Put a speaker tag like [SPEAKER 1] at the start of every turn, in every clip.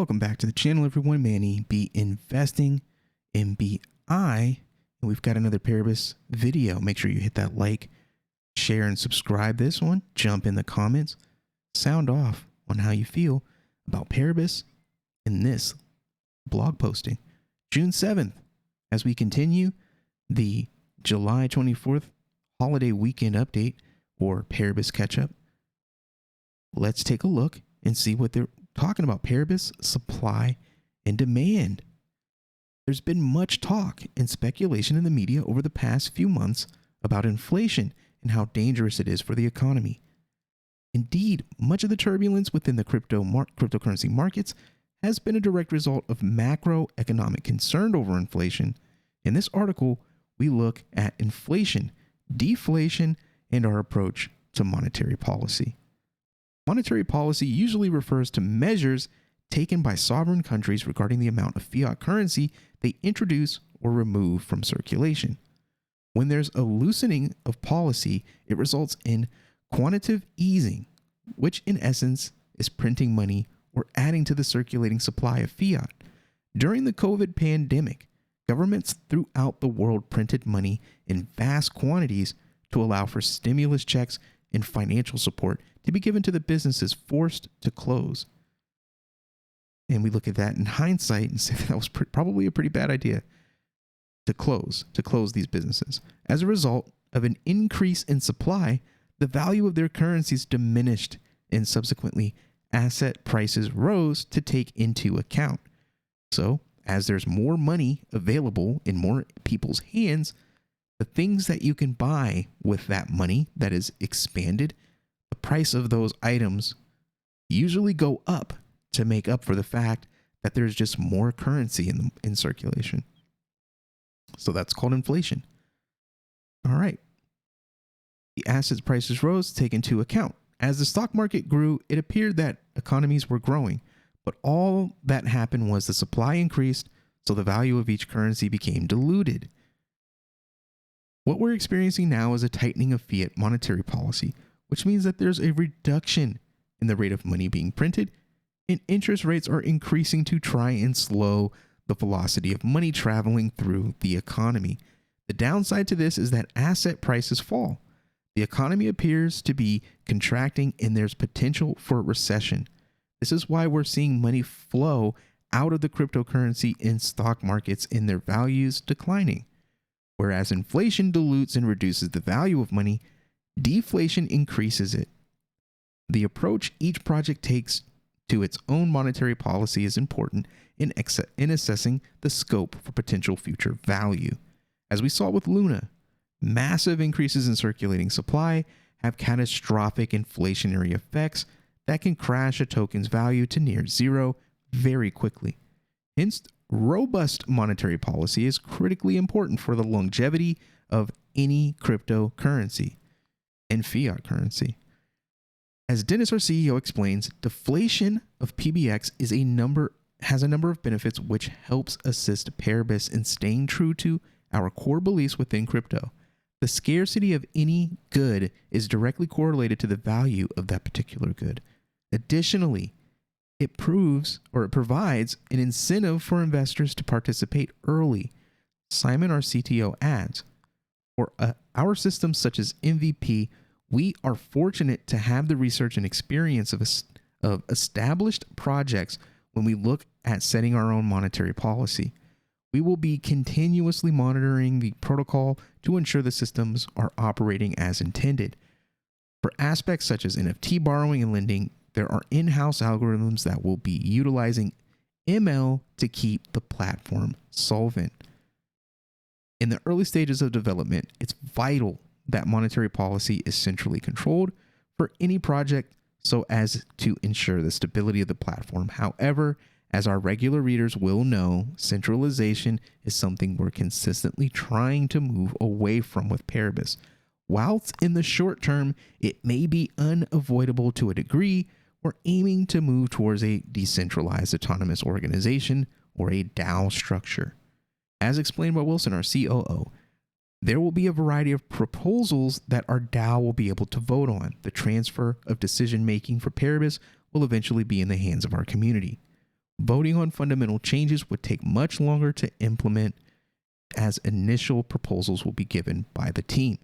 [SPEAKER 1] Welcome back to the channel, everyone. Manny B Investing MBI, and we've got another Paribus video. Make sure you hit that like, share, and subscribe this one. Jump in the comments, sound off on how you feel about Paribus in this blog posting. June 7th, as we continue the July 24th holiday weekend update or Paribus catch-up. Let's take a look and see what they're talking about. Paribus supply and demand. There's been much talk and speculation in the media over the past few months about inflation and how dangerous it is for the economy. Indeed, much of the turbulence within the cryptocurrency markets has been a direct result of macroeconomic concern over inflation. In this article, we look at inflation, deflation, and our approach to monetary policy. Monetary policy usually refers to measures taken by sovereign countries regarding the amount of fiat currency they introduce or remove from circulation. When there's a loosening of policy, it results in quantitative easing, which in essence is printing money or adding to the circulating supply of fiat. During the COVID pandemic, governments throughout the world printed money in vast quantities to allow for stimulus checks and financial support to be given to the businesses forced to close. And we look at that in hindsight and say that was probably a pretty bad idea to close these businesses. As a result of an increase in supply, the value of their currencies diminished, and subsequently asset prices rose to take into account. So, as there's more money available in more people's hands, the things that you can buy with that money that is expanded, the price of those items usually go up to make up for the fact that there's just more currency in circulation. So that's called inflation. All right. The asset prices rose to take into account. As the stock market grew, it appeared that economies were growing, but all that happened was the supply increased, so the value of each currency became diluted. What we're experiencing now is a tightening of fiat monetary policy, which means that there's a reduction in the rate of money being printed, and interest rates are increasing to try and slow the velocity of money traveling through the economy. The downside to this is that asset prices fall. The economy appears to be contracting and there's potential for a recession. This is why we're seeing money flow out of the cryptocurrency and stock markets and their values declining. Whereas inflation dilutes and reduces the value of money, deflation increases it. The approach each project takes to its own monetary policy is important in assessing the scope for potential future value. As we saw with Luna, massive increases in circulating supply have catastrophic inflationary effects that can crash a token's value to near zero very quickly. Hence, robust monetary policy is critically important for the longevity of any cryptocurrency and fiat currency. As Dennis, our CEO, explains, deflation of PBX has a number of benefits which helps assist Paribus in staying true to our core beliefs within crypto. The scarcity of any good is directly correlated to the value of that particular good. Additionally, it provides an incentive for investors to participate early. Simon, our CTO, adds, for our systems such as MVP, we are fortunate to have the research and experience of established projects when we look at setting our own monetary policy. We will be continuously monitoring the protocol to ensure the systems are operating as intended. For aspects such as NFT borrowing and lending, there are in-house algorithms that will be utilizing ML to keep the platform solvent. In the early stages of development, it's vital that monetary policy is centrally controlled for any project so as to ensure the stability of the platform. However, as our regular readers will know, centralization is something we're consistently trying to move away from with Paribus. Whilst in the short term, it may be unavoidable to a degree, we're aiming to move towards a decentralized autonomous organization or a DAO structure. As explained by Wilson, our COO, there will be a variety of proposals that our DAO will be able to vote on. The transfer of decision-making for Paribus will eventually be in the hands of our community. Voting on fundamental changes would take much longer to implement, as initial proposals will be given by the team,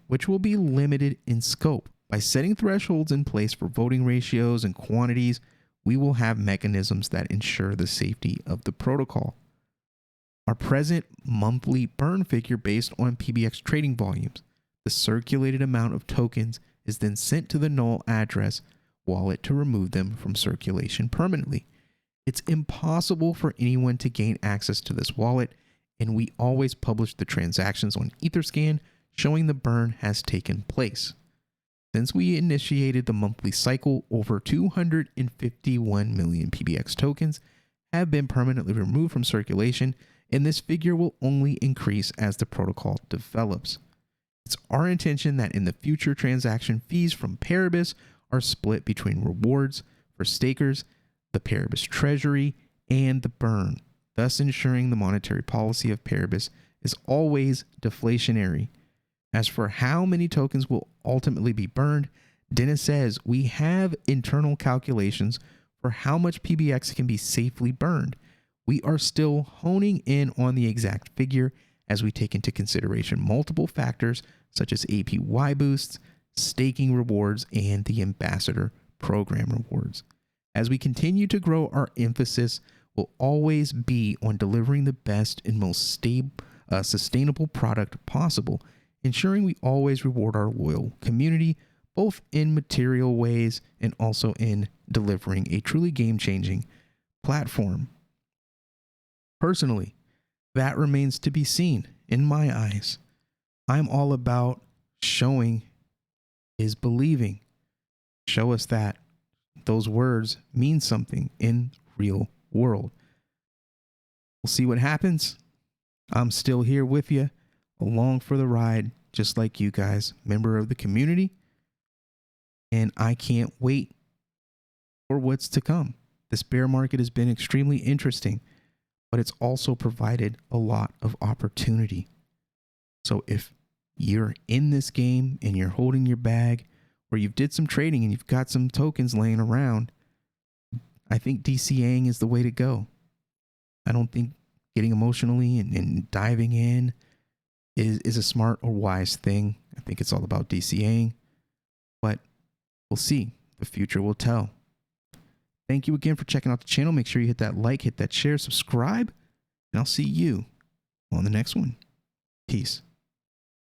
[SPEAKER 1] which will be limited in scope. By setting thresholds in place for voting ratios and quantities, we will have mechanisms that ensure the safety of the protocol. Our present monthly burn figure based on PBX trading volumes. The circulated amount of tokens is then sent to the null address wallet to remove them from circulation permanently. It's impossible for anyone to gain access to this wallet, and we always publish the transactions on Etherscan showing the burn has taken place. Since we initiated the monthly cycle, over 251 million PBX tokens have been permanently removed from circulation, and this figure will only increase as the protocol develops. It's our intention that in the future, transaction fees from Paribus are split between rewards for stakers, the Paribus treasury, and the burn, thus ensuring the monetary policy of Paribus is always deflationary. As for how many tokens will ultimately be burned, Dennis says we have internal calculations for how much PBX can be safely burned. We are still honing in on the exact figure as we take into consideration multiple factors such as APY boosts, staking rewards, and the ambassador program rewards. As we continue to grow, our emphasis will always be on delivering the best and most sustainable product possible, ensuring we always reward our loyal community, both in material ways and also in delivering a truly game-changing platform. Personally, that remains to be seen in my eyes. I'm all about showing is believing. Show us that those words mean something in real world. We'll see what happens. I'm still here with you, along for the ride, just like you guys, member of the community. And I can't wait for what's to come. This bear market has been extremely interesting, but it's also provided a lot of opportunity. So if you're in this game and you're holding your bag, or you've did some trading and you've got some tokens laying around, I think DCAing is the way to go. I don't think getting emotionally and diving in is a smart or wise thing. I think it's all about DCAing, but we'll see. The future will tell. Thank you again for checking out the channel. Make sure you hit that like, hit that share, subscribe, and I'll see you on the next one. Peace.